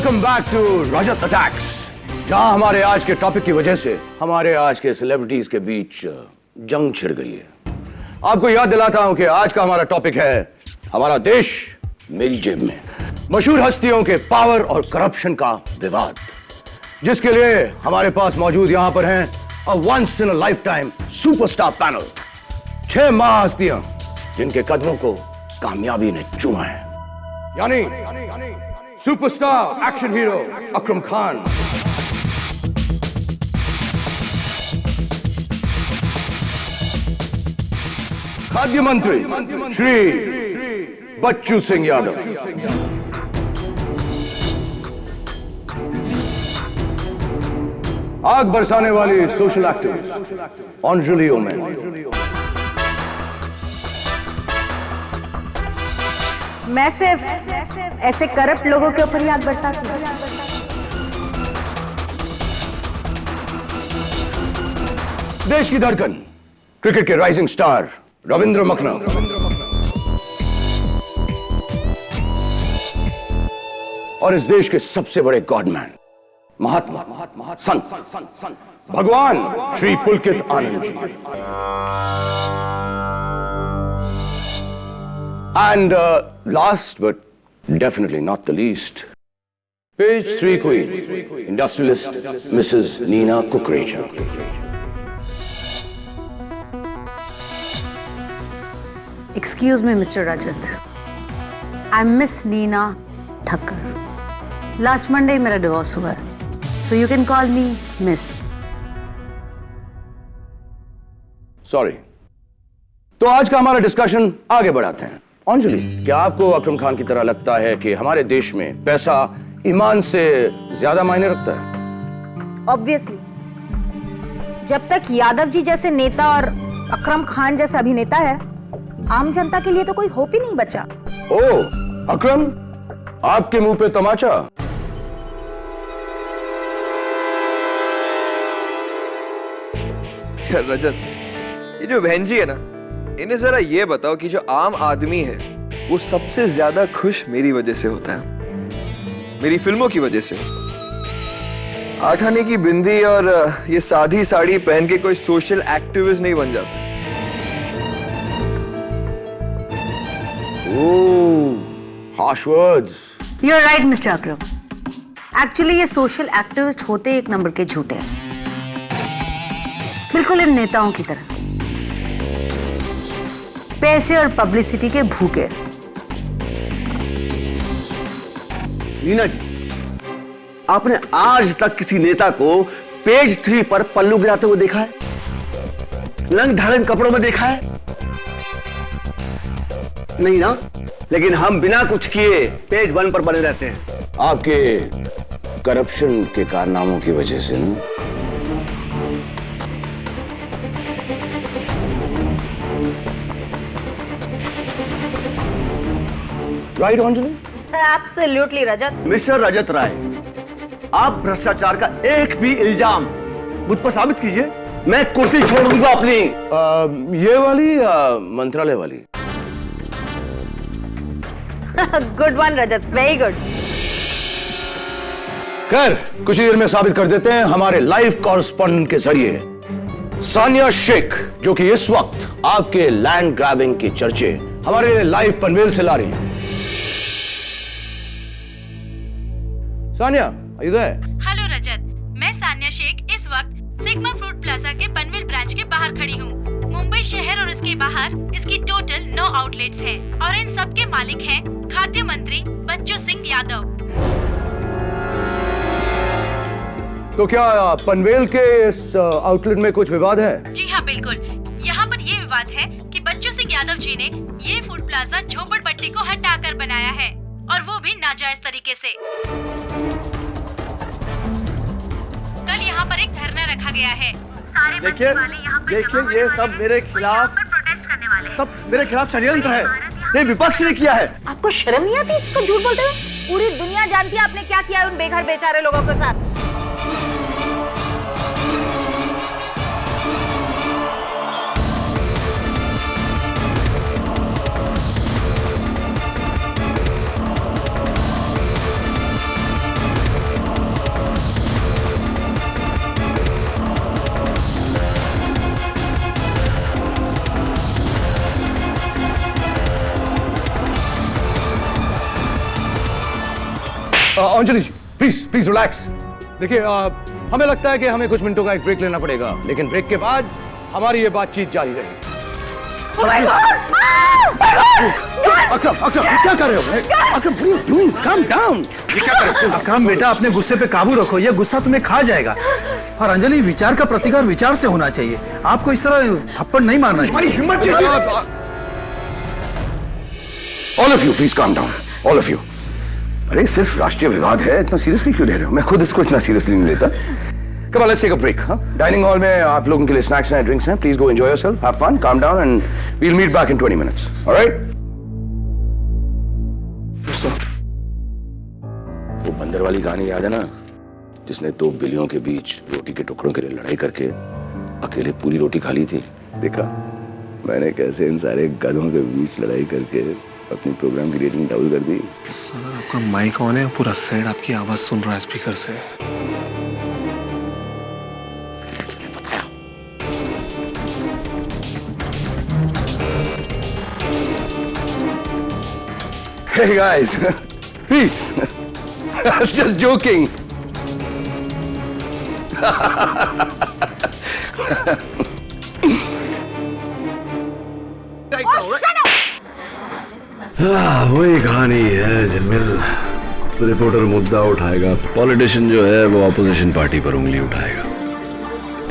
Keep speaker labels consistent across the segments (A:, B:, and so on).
A: Welcome back to Rajat attacks, जहां हमारे आज के टॉपिक की वजह से हमारे आज के सेलिब्रिटीज के बीच जंग छिड़ गई है। आपको याद दिलाता हूं कि आज का हमारा टॉपिक है हमारा देश मेरी जेब में, मशहूर हस्तियों के पावर और करप्शन का विवाद, जिसके लिए हमारे पास मौजूद यहां पर हैं a once in a lifetime superstar panel, 6 महाहस्तियां जिनके कदमों को कामयाबी ने चूमा है, यानी superstar action hero Akram Khan, खाद्य मंत्री श्री बच्चू सिंह यादव, आग बरसाने वाली सोशल एक्टिविस्ट अंजलि ओमेन,
B: मैं सिर्फ ऐसे करप्ट लोगों के ऊपर ही आग बरसाती हूं।
A: देश की धड़कन, क्रिकेट के राइजिंग स्टार रविंद्र मखना, और इस देश के सबसे बड़े गॉडमैन महात्मा संत भगवान श्री पुलकित Anand ji, and last but definitely not the least, page 3 queen, industrialist Mrs. Nina Kukreja.
B: Excuse me, Mr. Rajat. I'm Miss Nina Thakkar. Last Monday मेरा डिवोर्स हुआ है, so you can call me Miss.
A: Sorry. तो आज का हमारा discussion आगे बढ़ाते हैं। अंजलि, क्या आपको अकरम खान की तरह लगता है कि हमारे देश में पैसा ईमान से ज्यादा मायने रखता है?
B: Obviously. जब तक यादव जी जैसे नेता और अकरम खान जैसे अभिनेता है, आम जनता के लिए तो कोई होप ही नहीं बचा।
A: ओह, अकरम, आपके मुंह पे तमाचा।
C: रजत, ये जो बहन जी है ना, इन्हें जरा ये बताओ कि जो आम आदमी है वो सबसे ज्यादा खुश मेरी वजह से होता है, मेरी फिल्मों की वजह से। 8 आने की बिंदी और ये सादी साड़ी पहन के कोई सोशल एक्टिविस्ट नहीं बन जाता।
A: harsh words.
B: You're right, Mr. Akram. Actually, ये सोशल एक्टिविस्ट होते एक नंबर के झूठे हैं, बिल्कुल इन नेताओं की तरह, पैसे और पब्लिसिटी के भूखे।
D: नीना जी, आपने आज तक किसी नेता को पेज 3 पर पल्लू गिराते हुए देखा है? रंग धारण कपड़ों में देखा है? नहीं ना? लेकिन हम बिना कुछ किए पेज 1 पर बने रहते हैं।
A: आपके करप्शन के कारनामों की वजह से ना? राइट अंजलि?
B: Absolutely, रजत।
D: मिस्टर रजत राय, आप भ्रष्टाचार का एक भी इल्जाम मुझ पर साबित कीजिए, मैं कुर्सी छोड़ दूंगा अपनी।
A: ये वाली या मंत्रालय वाली?
B: गुड वन रजत, वेरी गुड।
A: खैर, कुछ ही देर में साबित कर देते हैं हमारे लाइव कॉरेस्पॉन्डेंट के जरिए। सानिया शेख, जो कि इस वक्त आपके लैंड ग्रैबिंग की चर्चे हमारे लाइव पनवेल से ला रही है। Sania, are you there?
E: Hello Rajat, मैं सानिया शेख इस वक्त सिग्मा फ्रूट प्लाजा के पनवेल ब्रांच के बाहर खड़ी हूँ। मुंबई शहर और इसके बाहर इसकी टोटल 9 आउटलेट्स हैं और इन सब के मालिक हैं खाद्य मंत्री बच्चू सिंह यादव।
A: तो क्या पनवेल के इस आउटलेट में कुछ विवाद है?
E: जी हाँ, बिल्कुल। यहाँ पर ये विवाद है कि बच्चू सिंह यादव जी ने ये फूड प्लाजा झोपड़पट्टी को हटाकर बनाया है, और वो भी नाजायज तरीके से। कल यहाँ पर एक धरना रखा गया है। सारे
D: देखिए, ये सब मेरे खिलाफ
E: प्रोटेस्ट करने वाले,
D: सब मेरे खिलाफ षड्यंत्र है। ये विपक्ष ने किया है।
B: आपको शर्म नहीं आती इसको झूठ बोलते हुए? पूरी दुनिया जानती है आपने क्या किया है उन बेघर बेचारे लोगों के साथ।
A: अंजलि जी प्लीज प्लीज रिलैक्स। देखिए हमें लगता है कि हमें कुछ मिनटों का एक ब्रेक लेना पड़ेगा, लेकिन ब्रेक के बाद हमारी ये बातचीत जारी रहेगी। अकरम अकरम क्या कर रहे हो? Akram what are you doing? Calm down. ये क्या कर रहे हो?
F: अकरम बेटा, अपने गुस्से पे काबू रखो, ये गुस्सा तुम्हें खा जाएगा। और अंजलि, विचार का प्रतिकार विचार से होना चाहिए, आपको इस तरह थप्पड़ नहीं मारना चाहिए।
A: हिम्मत all of you please calm down, all of you. अरे सिर्फ राष्ट्रीय विवाद है, इतना सीरियसली क्यों ले रहे हो? मैं खुद इसको इतना सीरियसली नहीं लेता। Come on, let's take a break. Dining hall में आप लोगों के लिए स्नैक्स एंड ड्रिंक्स हैं। Please go enjoy yourself, have fun, calm down and we will meet back in 20 minutes. Alright? वो बंदर वाली कहानी याद है ना, जिसने 2 बिल्लियों के बीच रोटी के टुकड़ों के लिए लड़ाई करके अकेले पूरी रोटी खा ली थी? देखा मैंने कैसे इन सारे गधों के बीच लड़ाई करके अपनी प्रोग्राम की रेटिंग डबल कर दी।
G: सर आपका माइक ऑन है, पूरा साइड आपकी आवाज सुन रहा है स्पीकर से।
A: Hey guys, peace. Just joking.
H: वही कहानी है जमील। रिपोर्टर मुद्दा उठाएगा, पॉलिटिशियन जो है वो ऑपोजिशन पार्टी पर उंगली उठाएगा,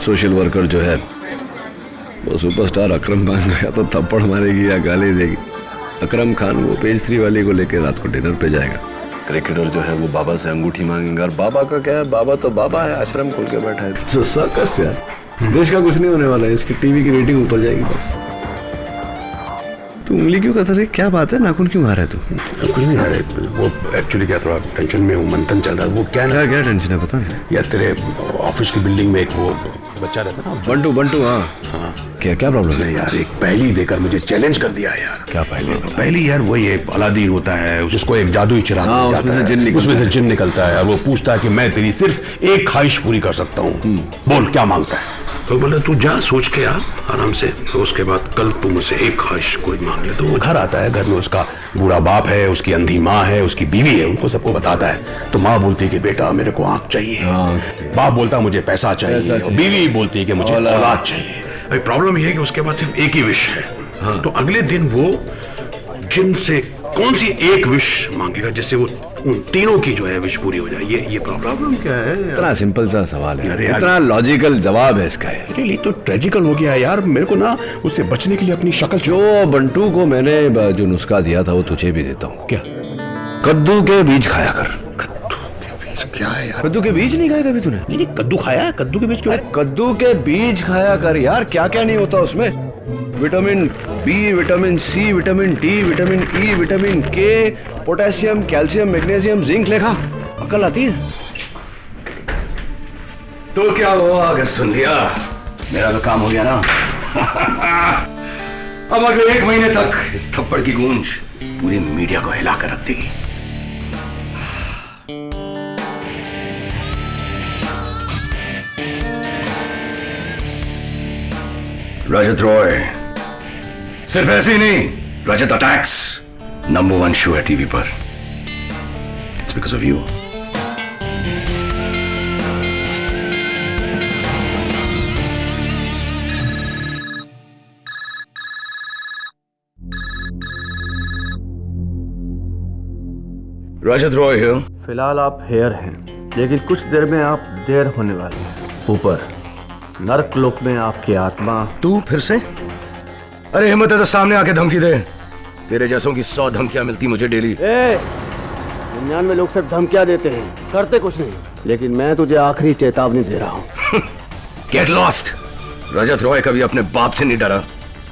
H: सोशल वर्कर जो है वो सुपरस्टार अकरम खान को तो थप्पड़ मारेगी या गाली देगी। अकरम खान वो पेज 3 वाली को लेकर रात को डिनर पे जाएगा। क्रिकेटर जो है वो बाबा से अंगूठी मांगेगा, और बाबा का क्या है, बाबा तो बाबा है, आश्रम खोल के बैठा है। तो सर्कस यार, देश का कुछ नहीं होने वाला है, इसकी टीवी की रेटिंग ऊपर जाएगी बस। तू उंगली क्यों कर रही है? क्या बात है, नाखून क्यों आ रहा है तू?
I: कुछ नहीं आ रहा, वो एक्चुअली क्या थोड़ा टेंशन में हूँ, मंथन चल रहा है। वो क्या ना
H: क्या टेंशन है बता ना
I: यार, तेरे ऑफिस की बिल्डिंग में एक वो बच्चा रहता ना,
H: बंटू। बंटू हाँ, क्या प्रॉब्लम है
I: यार? एक पहेली देकर मुझे चैलेंज कर दिया यार।
H: क्या
I: पहली यार वही एक अलादीन होता है, जिसको एक जादुई चिराग मिल जाता है, उसमें से जिन निकलता है, वो पूछता है कि मैं तेरी सिर्फ एक ख्वाहिश पूरी कर सकता हूँ, बोल क्या मांगता है? तो बोले तू जा सोच के आ आराम से, तो उसके बाद कल तू मुझसे एक ख्वाहिश कोई मांग ले। तो वो घर आता है, घर में उसका बूढ़ा बाप है, उसकी अंधी माँ है, उसकी बीवी है, उनको सबको बताता है। तो माँ बोलती है कि बेटा मेरे को आंख चाहिए, बाप बोलता मुझे पैसा चाहिए, बीवी बोलती है कि मुझे औलाद चाहिए। भाई प्रॉब्लम यह है कि उसके पास सिर्फ एक ही विश है। तो अगले दिन वो जिन से कौन सी एक विश मांगेगा जिससे वो उन तीनों की जो है विश पूरी हो जाए, ये प्रॉब्लम क्या है?
H: इतना सिंपल सा सवाल है, इतना लॉजिकल जवाब है इसका है।
I: रियली तो ट्रेजिकल हो गया यार, मेरे को ना उससे बचने के लिए अपनी शक्ल
H: जो बंटू को मैंने जो नुस्खा दिया था वो तुझे भी देता हूँ।
I: क्या?
H: कद्दू के बीज खाया कर।
I: क्या है यार?
H: कद्दू के बीज नहीं खाए कभी तूने?
I: नहीं कद्दू खाया है, कद्दू के बीज क्यों?
H: कद्दू के बीज खाया कर यार, क्या क्या नहीं होता उसमें। Vitamin B, vitamin C, vitamin D, vitamin E, vitamin K, potassium, calcium, magnesium, zinc लेखा अकल आती है।
A: तो क्या हुआ अगर सुन लिया? मेरा तो काम हो गया ना। अब अगले 1 महीने तक इस थप्पड़ की गूंज पूरी मीडिया को हिला कर रख देगी। रजत रॉय सिर्फ ऐसे ही नहीं, रजत अटैक्स नंबर 1 शो है टीवी पर। It's because of you. Rajat Roy है।
D: फिलहाल आप हेयर हैं, लेकिन कुछ देर में आप देर होने वाले हैं। ऊपर नरक लोक में आपकी आत्मा।
A: तू फिर से? अरे हिम्मत है तो सामने आके धमकी दे। तेरे जैसों की 100 धमकियां मिलती मुझे डेली।
D: 99 लोग सिर्फ धमकियां देते हैं, करते कुछ नहीं। लेकिन मैं तुझे आखिरी चेतावनी दे रहा हूँ।
A: Get lost. रजत रॉय कभी अपने बाप से नहीं डरा,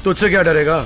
A: तुझसे क्या डरेगा?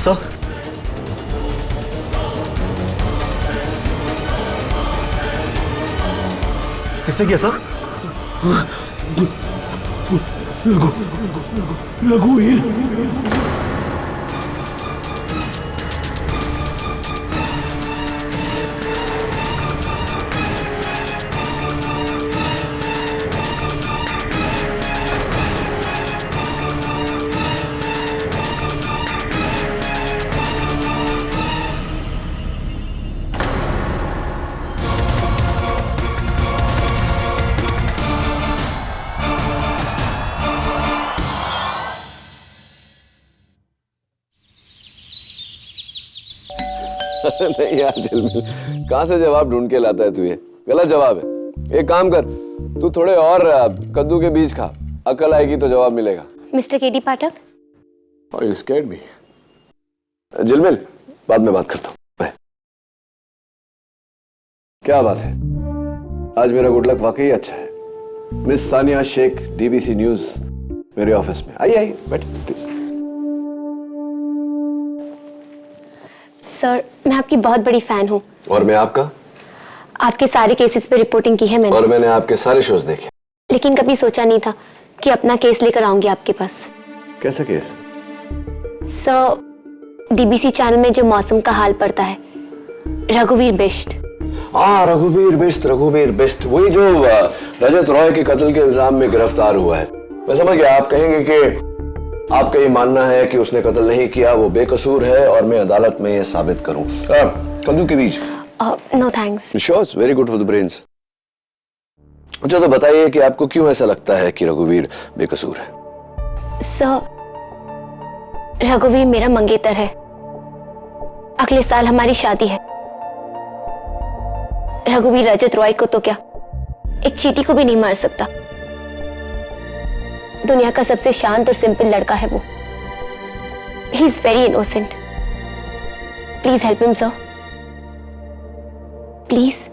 G: सर किसने किया सर?
I: रघुवीर
H: नहीं यार झिलमिल, कहां से जवाब ढूंढ के लाता है तू? ये गलत जवाब है। एक काम कर, तू थोड़े और कद्दू के बीज खा, अकल आएगी तो जवाब मिलेगा।
J: Mister KD Pathak,
H: Oh, you scared me. झिलमिल, बाद में बात करता हूँ। बाय। क्या बात है, आज मेरा गुड लक वाकई अच्छा है। Miss Sania Sheikh, DBC news मेरे ऑफिस में। आइए आइए, बैठिए प्लीज।
J: सर मैं आपकी बहुत बड़ी फैन हूँ।
H: और मैं आपका?
J: आपके सारे केसेस पे रिपोर्टिंग की है मैंने।
H: और मैंने आपके सारे शोज देखे।
J: लेकिन कभी सोचा नहीं था कि अपना केस लेकर आऊंगी आपके पास।
H: कैसा केस?
J: सर डीबीसी चैनल में जो मौसम का हाल पड़ता है, रघुवीर बिष्ट।
H: हाँ, रघुवीर बिष्ट, वही जो रजत रॉय के कत्ल के इल्जाम में गिरफ्तार हुआ है। मैं समझ गया, आप कहेंगे कि आपका ये मानना है कि उसने कत्ल नहीं किया, वो बेकसूर है और मैं अदालत में ये साबित करूं। कद्दू के बीज?
J: No thanks.
H: Sure, very good for the brains. अच्छा तो बताइए कि आपको क्यों ऐसा लगता है कि रघुवीर बेकसूर है?
J: सर रघुवीर मेरा मंगेतर है। अगले साल हमारी शादी है। रघुवीर रजत रॉय को तो क्या, एक चींटी को भी नहीं मार सकता। दुनिया का सबसे शांत और सिंपल लड़का है वो। He is very innocent. Please help him sir, please.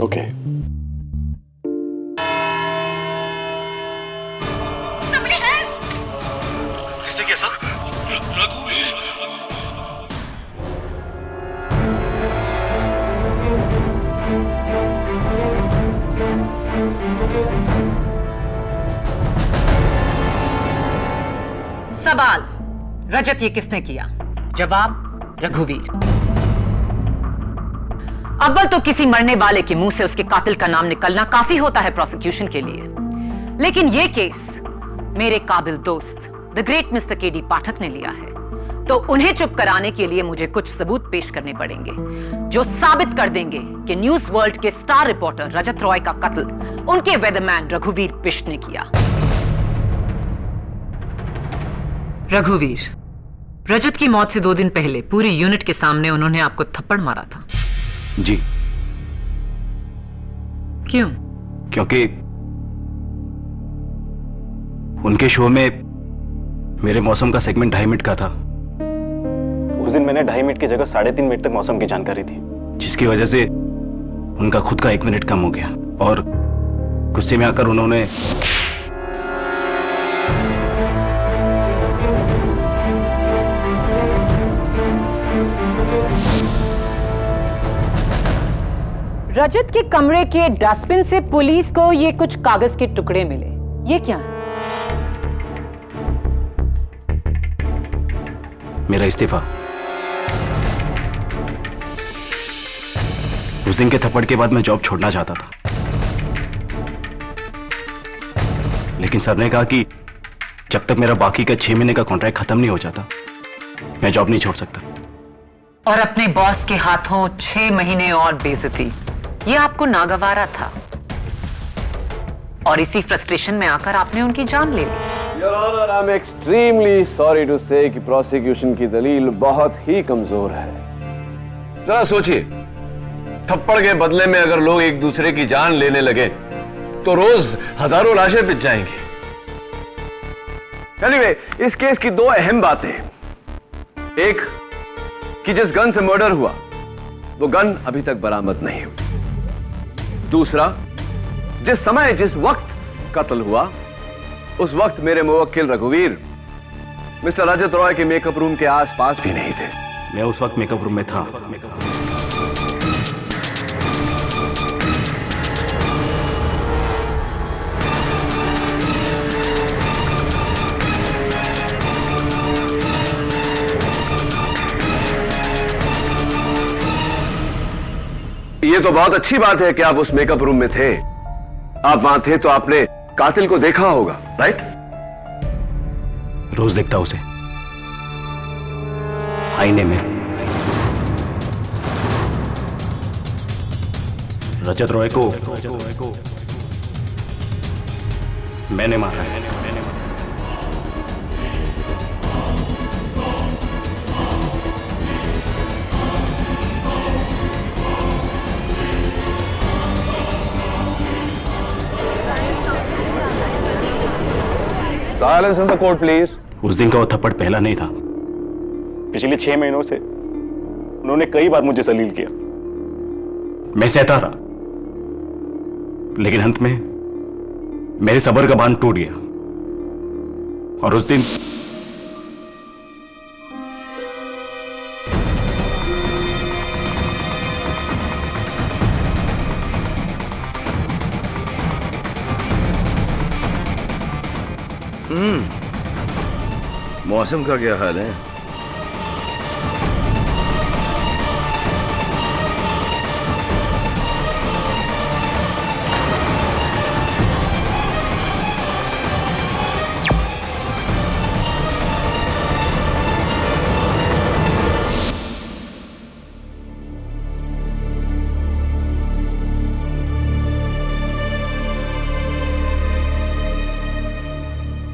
H: Okay.
G: किसने किया सर? रघुवीर।
K: सवाल, रजत ये किसने किया? जवाब, रघुवीर। अव्वल तो किसी मरने वाले के मुंह से उसके कातिल का नाम निकलना काफी होता है प्रोसिक्यूशन के लिए, लेकिन यह केस मेरे काबिल दोस्त द ग्रेट मिस्टर केडी पाठक ने लिया है, तो उन्हें चुप कराने के लिए मुझे कुछ सबूत पेश करने पड़ेंगे जो साबित कर देंगे कि न्यूज वर्ल्ड के स्टार रिपोर्टर रजत रॉय का कत्ल उनके वेदरमैन रघुवीर बिष्ट ने किया। रघुवीर, रजत की मौत से 2 दिन पहले पूरी यूनिट के सामने उन्होंने आपको थप्पड़ मारा था।
L: जी।
K: क्यों?
L: क्योंकि उनके शो में मेरे मौसम का सेगमेंट 2.5 मिनट का था।
M: उस दिन मैंने 2.5 मिनट की जगह 3.5 मिनट तक मौसम की जानकारी दी,
L: जिसकी वजह से उनका खुद का 1 मिनट कम हो गया और गुस्से में आकर उन्होंने
K: रजत के कमरे के डस्टबिन से पुलिस को ये कुछ कागज के टुकड़े मिले, ये क्या है?
L: मेरा इस्तीफा। उस दिन के थप्पड़ के बाद मैं जॉब छोड़ना चाहता था, लेकिन सर ने कहा कि जब तक मेरा बाकी का 6 महीने का कॉन्ट्रैक्ट खत्म नहीं हो जाता, मैं जॉब नहीं छोड़ सकता।
K: और अपने बॉस के हाथों 6 महीने और बेइज्जती, ये आपको नागवारा था और इसी फ्रस्ट्रेशन में आकर आपने उनकी जान ले ली।
H: Your honour, I am extremely sorry to say कि प्रोसिक्यूशन की दलील बहुत ही कमजोर है। जरा सोचिए, थप्पड़ के बदले में अगर लोग एक दूसरे की जान लेने लगे तो रोज हजारों लाशें पिट जाएंगी। एनीवे, इस केस की 2 अहम बातें हैं। एक कि जिस गन से मर्डर हुआ वो गन अभी तक बरामद नहीं हुई। दूसरा, जिस समय जिस वक्त कत्ल हुआ उस वक्त मेरे मुवक्किल रघुवीर मिस्टर रजत रॉय के मेकअप रूम के आसपास भी नहीं थे।
L: मैं उस वक्त मेकअप रूम में था।
H: ये तो बहुत अच्छी बात है कि आप उस मेकअप रूम में थे। आप वहां थे तो आपने कातिल को देखा होगा, राइट?
L: रोज देखता उसे आईने में। रजत रॉय को मैंने मारा है।
H: Silence in the court, please.
L: उस दिन का वो थप्पड़ पहला नहीं था।
M: पिछले 6 महीनों से उन्होंने कई बार मुझे जलील किया।
L: मैं सहता रहा, लेकिन अंत में मेरे सब्र का बांध टूट गया और उस दिन
H: मौसम का क्या हाल है?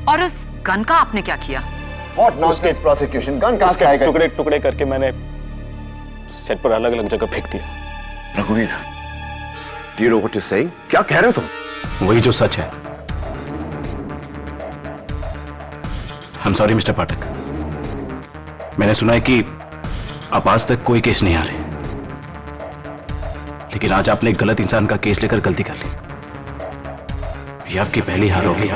K: और उस गन का आपने क्या किया?
H: What nonsense prosecution? गन कहां से आएगा?
M: टुकड़े टुकड़े करके मैंने सेट पर अलग अलग जगह फेंक दिया।
H: रघुवीर, do you know what you're saying? क्या कह रहे हो तुम?
L: वही जो सच है। I'm sorry मिस्टर पाठक, मैंने सुना है कि आप आज तक कोई केस नहीं हारे, लेकिन आज आपने एक गलत इंसान का केस लेकर गलती कर ली। ये आपकी पहली हार होगी।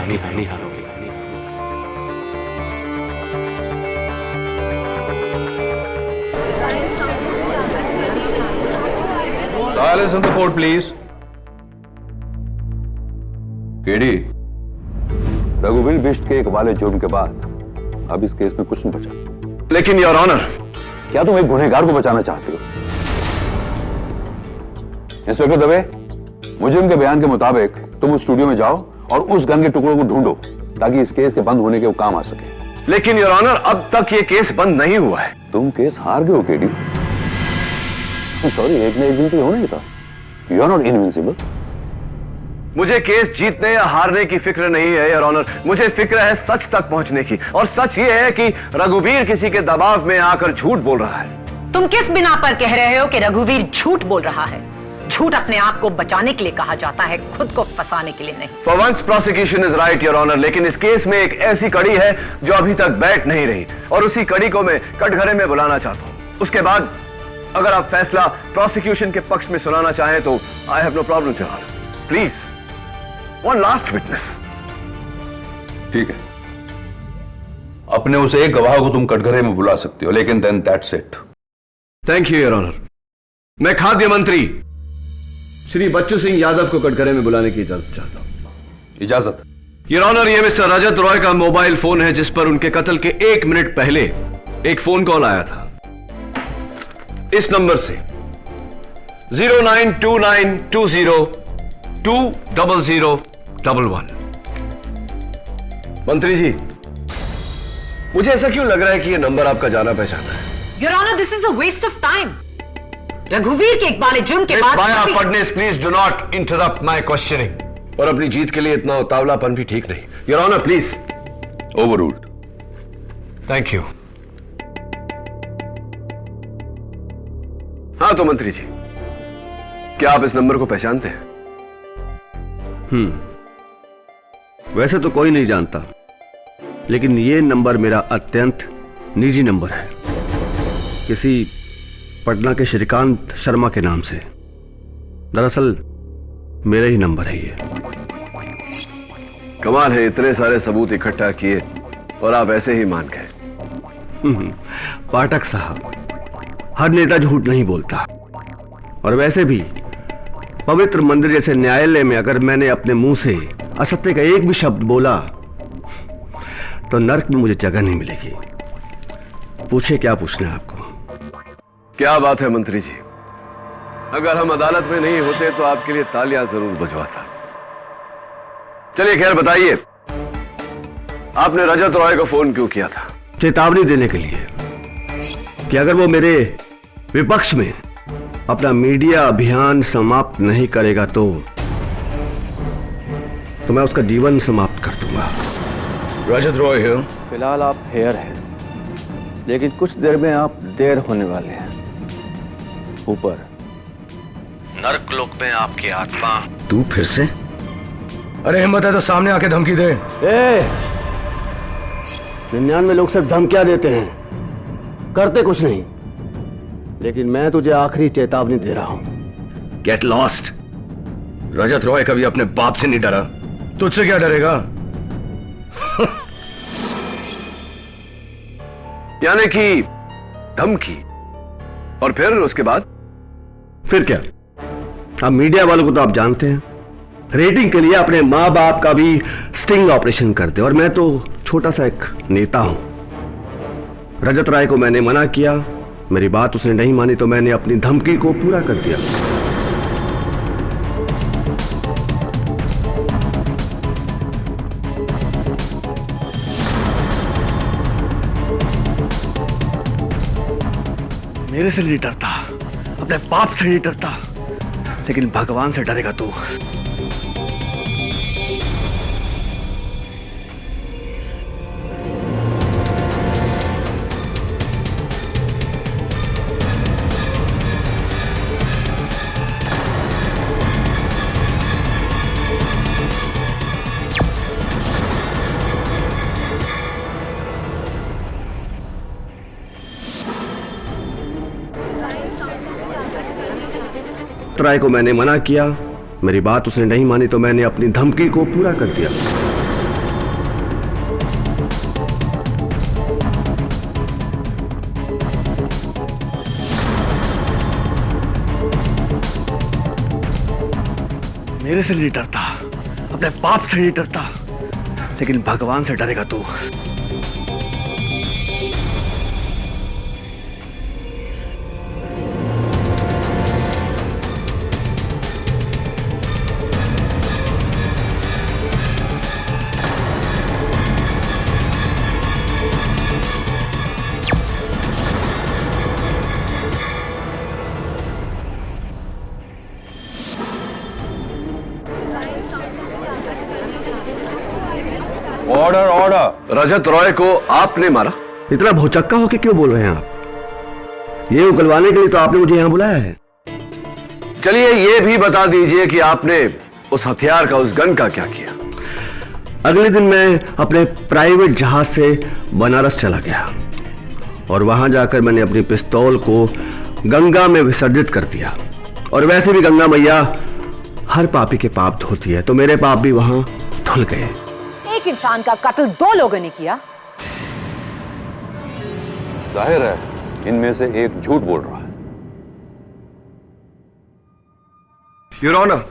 H: Silence in the court, please. KD, रघुवीर बिष्ट के एक वाले जुर्म के बाद अब इस केस में कुछ नहीं बचा। लेकिन योर ऑनर, क्या तुम एक गुनहगार को बचाना चाहते हो? इंस्पेक्टर दवे, मुजरिम के बयान के मुताबिक तुम उस स्टूडियो में जाओ और उस गन के टुकड़ों को ढूंढो ताकि इस केस के बंद होने के वो काम आ सके। लेकिन योर ऑनर, अब तक ये केस बंद नहीं हुआ है। तुम केस हार गए हो केडी। सॉरी, एक न एक दिन तो होना ही था। You are not invincible. मुझे केस जीतने या हारने की फिक्र नहीं है योर ऑनर, मुझे फिक्र है सच तक पहुंचने की। और सच ये है कि रघुवीर किसी के दबाव में आकर झूठ बोल रहा है।
K: तुम किस बिना पर कह रहे हो कि रघुवीर झूठ बोल रहा है? झूठ अपने आप को बचाने के लिए कहा जाता है, खुद को फंसाने के लिए नहीं।
H: For once prosecution is right your honour, लेकिन इस केस में एक ऐसी कड़ी है जो अभी तक बैठ नहीं रही और उसी कड़ी को मैं कटघरे में बुलाना चाहता हूं। उसके बाद अगर आप फैसला प्रोसिक्यूशन के पक्ष में सुनाना चाहें तो I have no problem your honour. Please, one last witness.
N: ठीक है, अपने उस एक गवाह को तुम कटघरे में बुला सकते हो, लेकिन then that's it.
H: Thank you your honour. मैं खाद्य मंत्री श्री बच्चू सिंह यादव को कटघरे में बुलाने की इजाजत चाहता हूं।
N: इजाजत?
H: योर ऑनर, ये मिस्टर रजत रॉय का मोबाइल फोन है जिस पर उनके कत्ल के 1 मिनट पहले एक फोन कॉल आया था। इस नंबर से 0929202011। मंत्री जी, मुझे ऐसा क्यों लग रहा है कि यह नंबर आपका जाना पहचाना है?
K: Your honour, this is a waste of time. रघुवीर के एक बाले जुर्म के बाद
H: Maya Phadnis, please do not interrupt my questioning. और अपनी जीत के लिए इतना उतावलापन भी ठीक नहीं। Your honour, please.
N: Overruled.
H: Thank you. हाँ तो मंत्री जी, क्या आप इस नंबर को पहचानते हैं?
D: वैसे तो कोई नहीं जानता, लेकिन ये नंबर मेरा अत्यंत निजी नंबर है। किसी पटना के श्रीकांत शर्मा के नाम से। दरअसल मेरे ही नंबर है ये।
H: कमाल है, इतने सारे सबूत इकट्ठा किए और आप ऐसे ही मान गए।
D: पाठक साहब, हर नेता झूठ नहीं बोलता। और वैसे भी पवित्र मंदिर जैसे न्यायालय में अगर मैंने अपने मुंह से असत्य का एक भी शब्द बोला तो नर्क में मुझे जगह नहीं मिलेगी। पूछे क्या पूछना है आपको?
H: क्या बात है मंत्री जी, अगर हम अदालत में नहीं होते तो आपके लिए तालियां जरूर बजवाता। चलिए खैर बताइए, आपने रजत रॉय को फोन क्यों किया था?
D: चेतावनी देने के लिए कि अगर वो मेरे विपक्ष में अपना मीडिया अभियान समाप्त नहीं करेगा तो मैं उसका जीवन समाप्त कर दूंगा।
A: रजत रॉय है।
D: फिलहाल आप हेयर हैं, लेकिन कुछ देर में आप देर होने वाले हैं। ऊपर नर्क लोक में आपकी आत्मा।
A: तू फिर से? अरे हिम्मत है तो सामने आके धमकी दे।
D: 99 लोग सिर्फ धमकियां देते हैं, करते कुछ नहीं। लेकिन मैं तुझे आखिरी चेतावनी दे रहा हूं।
A: Get lost. रजत रॉय कभी अपने बाप से नहीं डरा, तुझसे क्या डरेगा?
H: यानी कि धमकी, और फिर उसके बाद?
D: फिर क्या? अब मीडिया वालों को तो आप जानते हैं, रेटिंग के लिए अपने मां बाप का भी स्टिंग ऑपरेशन करते, और मैं तो छोटा सा एक नेता हूं। रजत राय को मैंने मना किया, मेरी बात उसने नहीं मानी तो मैंने अपनी धमकी को पूरा कर दिया। मेरे से नहीं डरता, अपने बाप से नहीं डरता, लेकिन भगवान से डरेगा तू। राय को मैंने मना किया, मेरी बात उसने नहीं मानी तो मैंने अपनी धमकी को पूरा कर दिया। मेरे से नहीं डरता, अपने बाप से नहीं डरता, लेकिन भगवान से डरेगा तू।
H: Order order. रजत रॉय को आपने मारा?
D: इतना भौचक्का होके क्यों बोल रहे हैं आप? ये उगलवाने के लिए तो आपने मुझे यहां बुलाया है।
H: चलिए ये भी बता दीजिए कि आपने उस हथियार का, उस गन का क्या किया?
D: अगले दिन मैं अपने प्राइवेट जहाज से बनारस चला गया और वहां जाकर मैंने अपनी पिस्तौल को गंगा में विसर्जित कर दिया। और वैसे भी गंगा मैया हर पापी के पाप धोती है, तो मेरे पाप भी वहां धुल गए।
K: एक इंसान का कत्ल 2 लोगों ने किया।
N: जाहिर है इनमें से एक झूठ बोल रहा है।
C: योर ऑनर,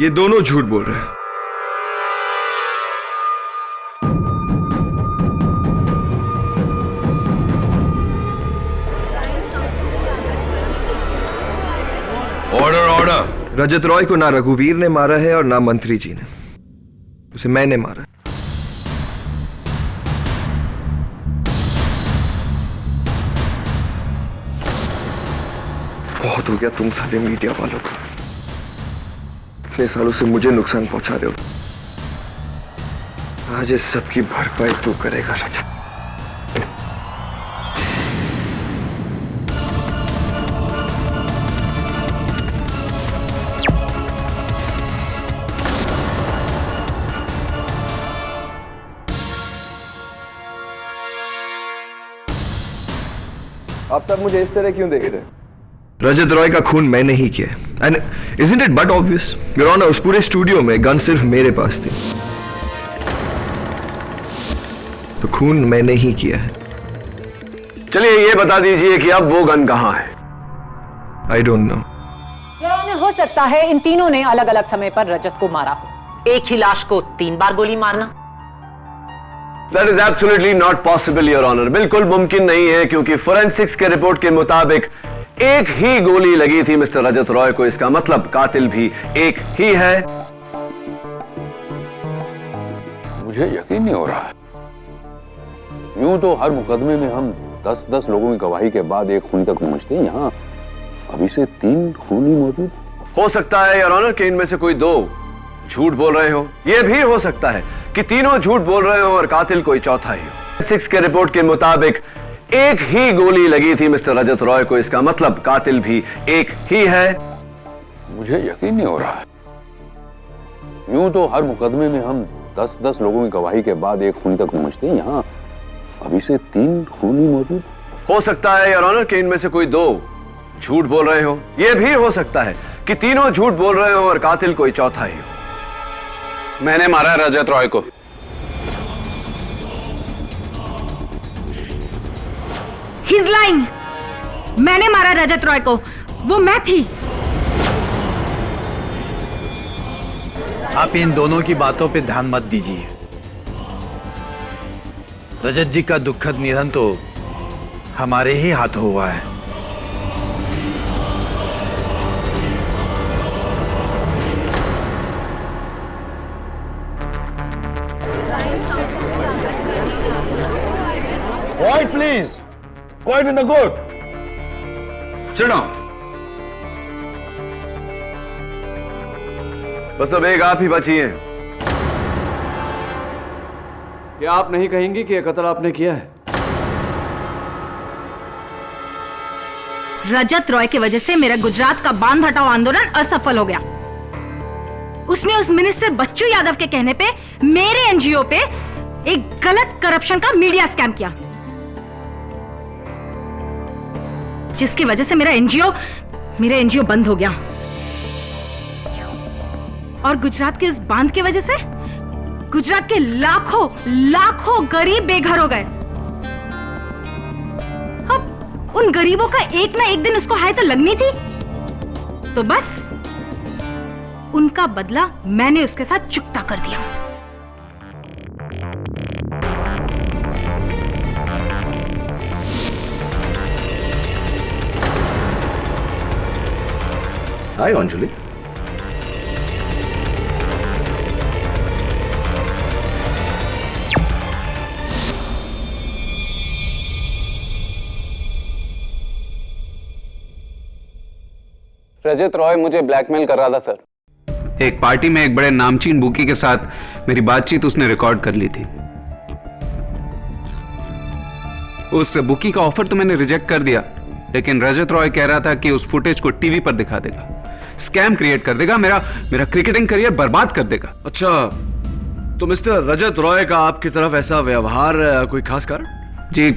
C: ये दोनों झूठ बोल रहे हैं। Order order. रजत रॉय को ना रघुवीर ने मारा है और ना मंत्री जी ने, उसे मैंने मारा। बहुत हो गया तुम सारे मीडिया वालों को, इतने सालों से मुझे नुकसान पहुंचा रहे हो। आज इस सब की भरपाई तू करेगा रजत। आप तब मुझे इस तरह क्यों देख रहे हैं?
O: रजत रॉय का खून मैंने ही किया and isn't it but obvious your honour, उस पूरे स्टूडियो में गन सिर्फ मेरे पास थी, तो खून मैंने ही किया है।
H: चलिए ये बता दीजिए कि अब वो गन कहां है?
O: I don't know.
K: हो सकता है इन तीनों ने अलग अलग समय पर रजत को मारा हो। एक ही लाश को 3 बार गोली मारना?
H: That is absolutely not possible, Your Honor. बिल्कुल मुमकिन नहीं है, क्योंकि फोरेंसिक्स के रिपोर्ट के मुताबिक एक ही गोली लगी थी मिस्टर रजत रॉय को। इसका मतलब कातिल भी एक ही है।
N: मुझे यकीन नहीं हो रहा। यूं तो हर मुकदमे में हम 10-10 लोगों की गवाही के बाद एक खूनी तक पहुंचते हैं, यहाँ अभी से 3 खूनी मौजूद।
H: हो सकता है योर ऑनर कि इनमें से कोई 2 झूठ बोल रहे हो। यह भी हो सकता है कि तीनों झूठ बोल रहे हो और कातिल कोई चौथा ही हो। 6 के रिपोर्ट के मुताबिक एक ही गोली लगी थी मिस्टर रजत रॉय को। इसका मतलब कातिल भी एक ही है।
N: मुझे यकीन नहीं हो रहा। यूं तो हर मुकदमे में हम 10-10 लोगों की गवाही के बाद एक खूनी तक पहुंचते हैं, यहाँ अभी से 3 खूनी मौजूद।
H: हो सकता है योर ऑनर कि इनमें से कोई 2 झूठ बोल रहे हो। यह भी हो सकता है कि तीनों झूठ बोल रहे हो और कातिल कोई चौथा ही हो।
L: मैंने मारा रजत रॉय को।
E: He's lying. मैंने मारा रजत रॉय को, वो मैं थी।
F: आप इन दोनों की बातों पे ध्यान मत दीजिए। रजत जी का दुखद निधन तो हमारे ही हाथों हुआ है।
N: Quiet, please. Quiet in the court. Sit down.
H: बस अब एक आप ही बची हैं।
L: क्या आप नहीं कहेंगी कि यह कत्ल आपने किया है?
E: रजत रॉय की वजह से मेरा गुजरात का बांध हटाओ आंदोलन असफल हो गया। उसने उस मिनिस्टर बच्चू यादव के कहने पे मेरे एनजीओ पे एक गलत करप्शन का मीडिया स्कैम किया, जिसकी वजह से मेरा एनजीओ बंद हो गया। और गुजरात के उस बांध की वजह से गुजरात के लाखों गरीब बेघर हो गए। अब उन गरीबों का एक ना एक दिन उसको हाय तो लगनी थी, तो बस उनका बदला मैंने उसके साथ चुकता कर दिया।
A: हाय अंजलि।
L: रजत रॉय मुझे ब्लैकमेल कर रहा था सर। एक पार्टी में एक बड़े नामचीन बुकी के साथ मेरी बातचीत उसने रिकॉर्ड कर ली थी। उस बुकी का ऑफर तो मैंने रिजेक्ट कर दिया, लेकिन रजत रॉय कह रहा था कि उस फुटेज को टीवी पर दिखा देगा, स्कैम क्रिएट कर देगा, मेरा क्रिकेटिंग करियर बर्बाद कर देगा।
H: अच्छा, तो मिस्टर रजत रॉय का आपकी तरफ ऐसा व्यवहार कोई खास कारण?
L: जी,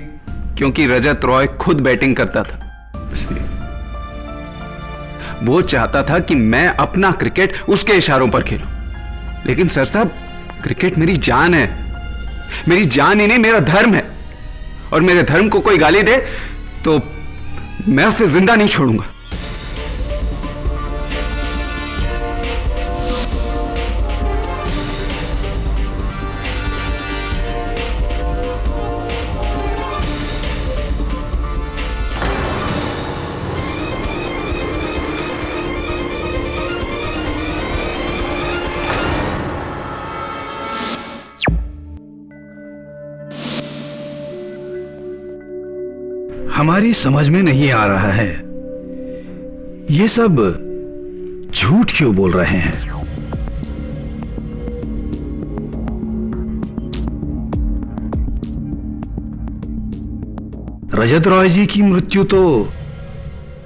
L: क्योंकि रजत रॉय खुद बैटिंग करता था, इसलिए वो चाहता था कि मैं अपना क्रिकेट उसके इशारों पर खेलूं। लेकिन सर साहब, क्रिकेट मेरी जान है, मेरी जान ही नहीं, मेरा धर्म है। और मेरे धर्म को कोई गाली दे तो मैं उसे जिंदा नहीं छोड़ूंगा।
F: हमारी समझ में नहीं आ रहा है ये सब झूठ क्यों बोल रहे हैं। रजत रॉय जी की मृत्यु तो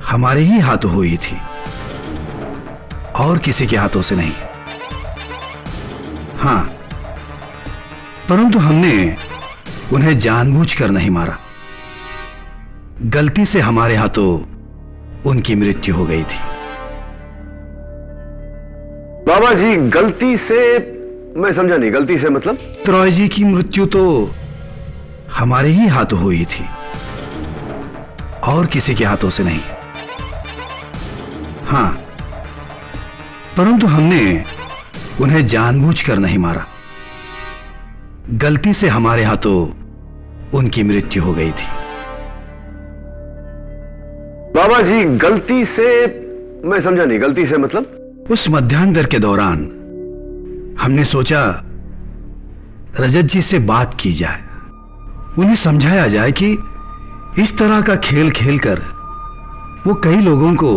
F: हमारे ही हाथों हुई थी और किसी के हाथों से नहीं। हां, परंतु हमने उन्हें जानबूझकर नहीं मारा। गलती से हमारे हाथों उनकी मृत्यु हो गई थी।
D: बाबा जी, गलती से मैं समझा नहीं, गलती से मतलब?
F: रॉय जी की मृत्यु तो हमारे ही हाथों हुई थी और किसी के हाथों से नहीं। हां, परंतु हमने उन्हें जानबूझकर नहीं मारा। गलती से हमारे हाथों उनकी मृत्यु हो गई थी।
D: बाबा जी, गलती से मैं समझा नहीं, गलती से मतलब?
F: उस मध्यांतर के दौरान हमने सोचा रजत जी से बात की जाए, उन्हें समझाया जाए कि इस तरह का खेल खेलकर वो कई लोगों को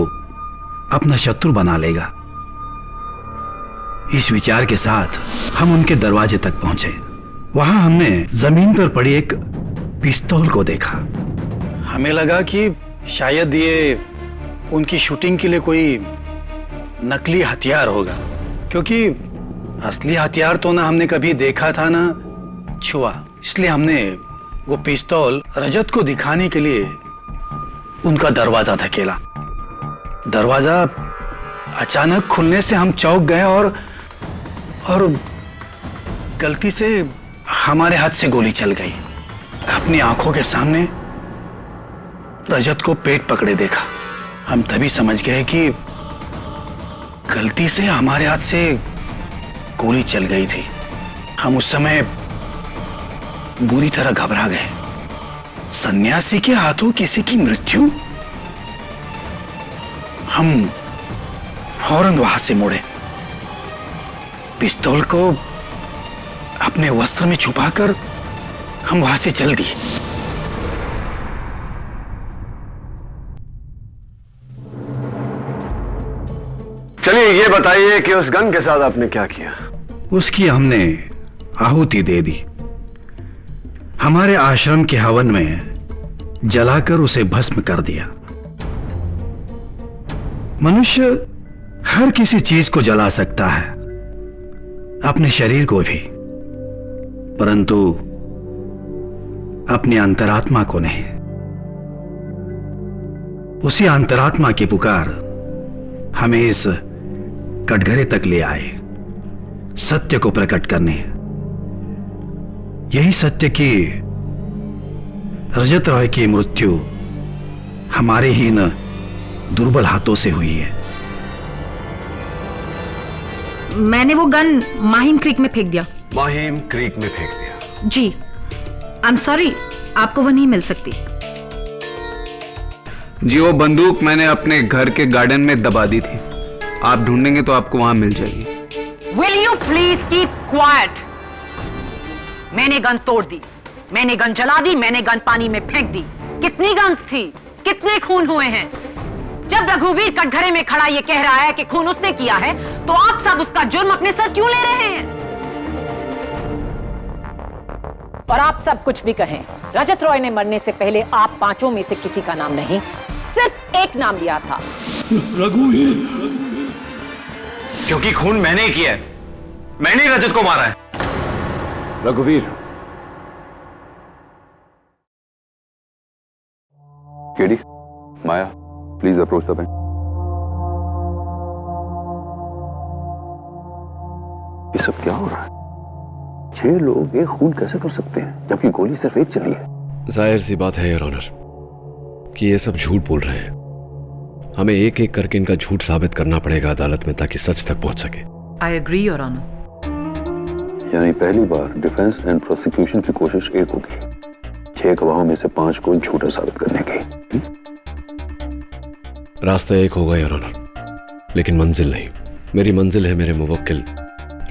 F: अपना शत्रु बना लेगा। इस विचार के साथ हम उनके दरवाजे तक पहुंचे। वहां हमने जमीन पर पड़ी एक पिस्तौल को देखा। हमें लगा कि शायद ये उनकी शूटिंग के लिए कोई नकली हथियार होगा, क्योंकि असली हथियार तो ना हमने कभी देखा था ना छुआ। इसलिए हमने वो पिस्तौल रजत को दिखाने के लिए उनका दरवाजा धकेला। दरवाजा अचानक खुलने से हम चौंक गए और गलती से हमारे हाथ से गोली चल गई। अपनी आंखों के सामने रजत को पेट पकड़े देखा। हम तभी समझ गए कि गलती से हमारे हाथ से गोली चल गई थी। हम उस समय बुरी तरह घबरा गए। सन्यासी के हाथों किसी की मृत्यु? हम फौरन वहां से मुड़े, पिस्तौल को अपने वस्त्र में छुपाकर हम वहां से चल दिए।
D: चलिए ये बताइए कि उस गन के साथ आपने क्या किया?
F: उसकी हमने आहुति दे दी। हमारे आश्रम के हवन में जलाकर उसे भस्म कर दिया। मनुष्य हर किसी चीज को जला सकता है, अपने शरीर को भी, परंतु अपनी अंतरात्मा को नहीं। उसी अंतरात्मा की पुकार हमें इस कटघरे तक ले आए, सत्य को प्रकट करने। यही सत्य कि रजत रॉय की मृत्यु हमारे ही न दुर्बल हाथों से हुई है।
E: मैंने वो गन माहिम क्रीक में फेंक दिया।
D: माहिम क्रीक में फेंक दिया?
E: जी, आई एम सॉरी, आपको वो नहीं मिल सकती।
L: जी, वो बंदूक मैंने अपने घर के गार्डन में दबा दी थी। आप ढूंढेंगे तो आपको वहां मिल जाएगी।
K: Will you please keep quiet? मैंने गन तोड़ दी, मैंने गन जला दी, मैंने गन पानी में फेंक दी। कितनी गन्स थी, कितने खून हुए हैं? जब रघुवीर कटघरे में खड़ा ये कह रहा है कि खून उसने किया है, तो आप सब उसका जुर्म अपने सर क्यों ले रहे हैं? और आप सब कुछ भी कहें, रजत रॉय ने मरने से पहले आप पांचों में से किसी का नाम नहीं, सिर्फ एक नाम लिया था,
F: रघुवीर।
P: क्योंकि खून मैंने ही किया है, मैंने ही रजत को मारा है।
N: रघुवीर। KD, Maya, please approach the bench. ये सब क्या हो रहा है? 6 लोग एक खून कैसे कर सकते हैं जबकि गोली सिर्फ एक चली है?
H: जाहिर सी बात है योर ऑनर कि ये सब झूठ बोल रहे हैं। हमें एक एक करके इनका झूठ साबित करना पड़ेगा अदालत में, ताकि सच तक पहुंच सके।
K: I agree your honour.
N: यानी पहली बार डिफेंस एंड प्रोसिक्यूशन की कोशिश एक होगी, 6 गवाहों में से 5 को झूठा साबित करने की।
H: रास्ता एक होगा योर ऑनर, लेकिन मंजिल नहीं। मेरी मंजिल है मेरे मुवक्किल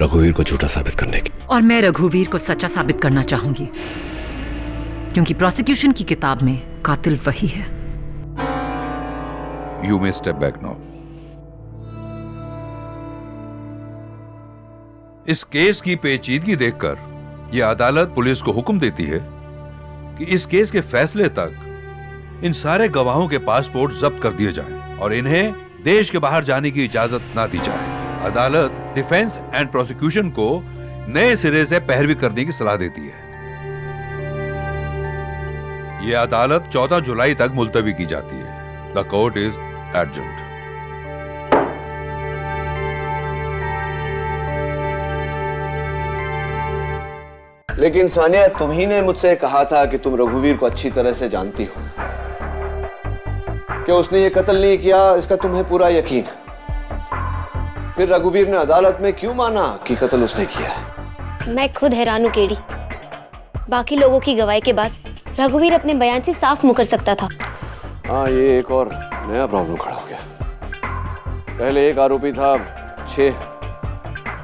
H: रघुवीर को झूठा साबित करने की।
K: और मैं रघुवीर को सच्चा साबित करना चाहूंगी, क्योंकि प्रोसिक्यूशन की किताब में कातिल वही है।
Q: You may step back now. इस केस की पेचीदगी देखकर यह अदालत पुलिस को हुक्म देती है कि इस केस के फैसले तक इन सारे गवाहों के पासपोर्ट जब्त कर दिए जाएं और इन्हें देश के बाहर जाने की इजाजत ना दी जाए। अदालत डिफेंस एंड प्रोसिक्यूशन को नए सिरे से पैरवी करने की सलाह देती है। ये अदालत 14 जुलाई तक मुलतवी की जाती है। The court is adjourned.
D: लेकिन सानिया, तुम ही ने मुझसे कहा था कि तुम रघुवीर को अच्छी तरह से जानती हो, कि उसने ये कत्ल नहीं किया इसका तुम्हें पूरा यकीन है। फिर रघुवीर ने अदालत में क्यों माना कि कत्ल उसने किया है?
J: मैं खुद हैरान हूं केडी। बाकी लोगों की गवाही के बाद रघुवीर अपने बयान से साफ मुकर सकता था।
D: हाँ, ये एक और नया प्रॉब्लम खड़ा हो गया। पहले एक आरोपी था, 6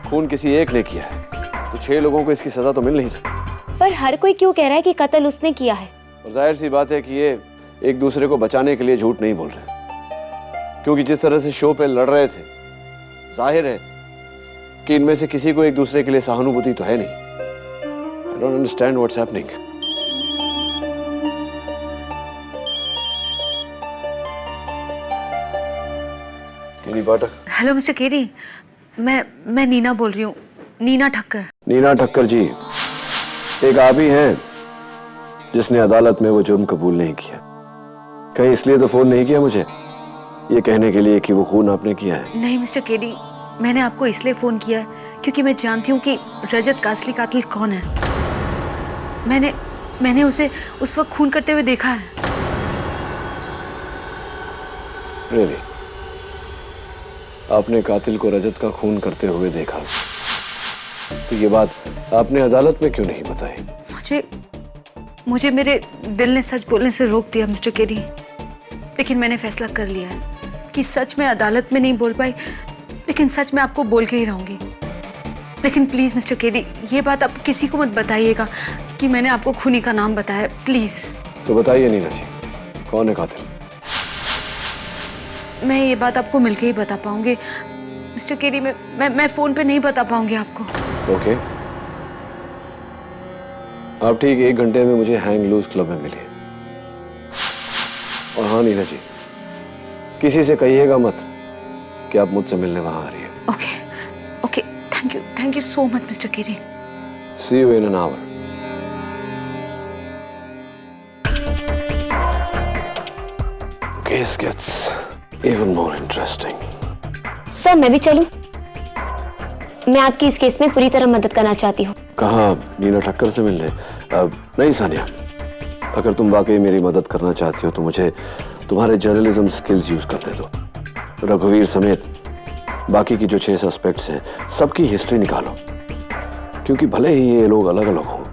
D: खून किसी एक ने किया है, तो 6 लोगों को इसकी सजा तो मिल नहीं सकती।
J: पर हर कोई क्यों कह रहा है कि कत्ल उसने किया है?
D: और जाहिर सी बात है कि ये एक दूसरे को बचाने के लिए झूठ नहीं बोल रहे, क्योंकि जिस तरह से शो पे लड़ रहे थे, जाहिर है कि इनमें से किसी को एक दूसरे के लिए सहानुभूति तो है नहीं। I don't understand what's happening. KD Pathak.
B: Hello mister KD, मैं नीना बोल रही हूँ, नीना ठक्कर।
D: नीना ठक्कर जी, एक आप ही हैं जिसने अदालत में वो जुर्म कबूल नहीं किया। कहीं इसलिए तो फोन नहीं किया मुझे ये कहने के लिए कि वो खून आपने किया है?
B: नहीं मिस्टर केडी, मैंने आपको इसलिए फोन किया है क्योंकि मैं जानती हूँ कि रजत का असली कातिल कौन है। मैंने उसे उस वक्त खून करते हुए देखा है।
D: Really? आपने कातिल को रजत का खून करते हुए देखा, तो ये बात आपने अदालत में क्यों नहीं बताई?
B: मुझे मेरे दिल ने सच बोलने से रोक दिया मिस्टर केडी, लेकिन मैंने फैसला कर लिया है कि सच में अदालत में नहीं बोल पाई, लेकिन सच में आपको बोल के ही रहूंगी। लेकिन प्लीज मिस्टर केडी, ये बात आप किसी को मत बताइएगा कि मैंने आपको खूनी का नाम बताया, प्लीज।
D: तो बताइए नीना जी, कौन है कातिल?
B: मैं ये बात आपको मिलके ही बता पाऊंगी मिस्टर केडी, मैं फोन पे नहीं बता पाऊंगी आपको।
D: ओके, आप ठीक 1 घंटे में मुझे हैंग लूज क्लब में मिलिए। और हाँ नीना जी, किसी से कहिएगा मत कि आप मुझसे मिलने वहां आ रही है।
B: Okay, thank you so much mister KD.
D: See you in an hour. The case gets even more interesting.
J: Sir, मैं भी चलूं? मैं आपकी इस केस में पूरी तरह मदद करना चाहती हूँ।
D: कहाँ? नीना ठक्कर से मिलने? नहीं सानिया, अगर तुम वाकई मेरी मदद करना चाहती हो तो मुझे तुम्हारे जर्नलिज्म स्किल्स यूज करने दो। रघुवीर समेत बाकी की जो 6 सस्पेक्ट्स हैं, सबकी हिस्ट्री निकालो, क्योंकि भले ही ये लोग अलग अलग हों,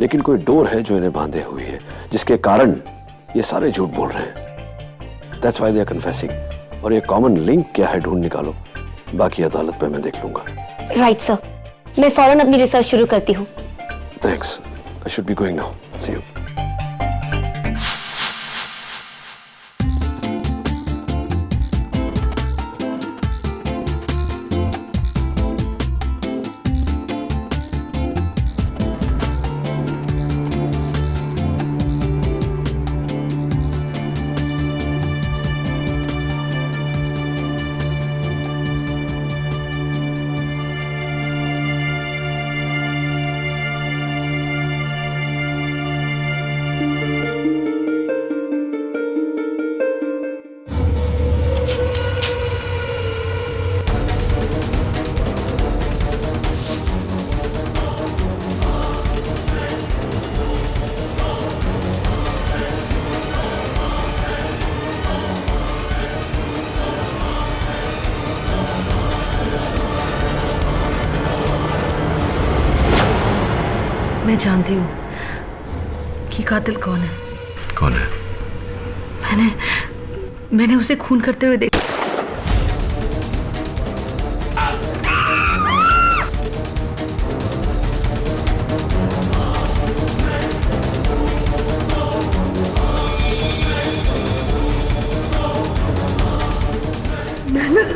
D: लेकिन कोई डोर है जो इन्हें बांधे हुई है, जिसके कारण ये सारे झूठ बोल रहे हैं। That's why they are confessing. और ये कॉमन लिंक क्या है ढूंढ निकालो, बाकी अदालत पे मैं देख लूंगा।
J: राइट सर, मैं फौरन अपनी रिसर्च शुरू करती हूँ।
D: Thanks. I should be going now. See you.
B: मैं जानती हूँ कि कातिल कौन है।
H: कौन है?
B: मैंने उसे खून करते हुए देखा।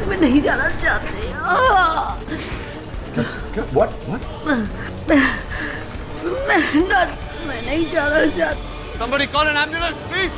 B: मैं नहीं जाना चाहती। मैं नहीं जाना चाहती।
P: Somebody call an ambulance, please.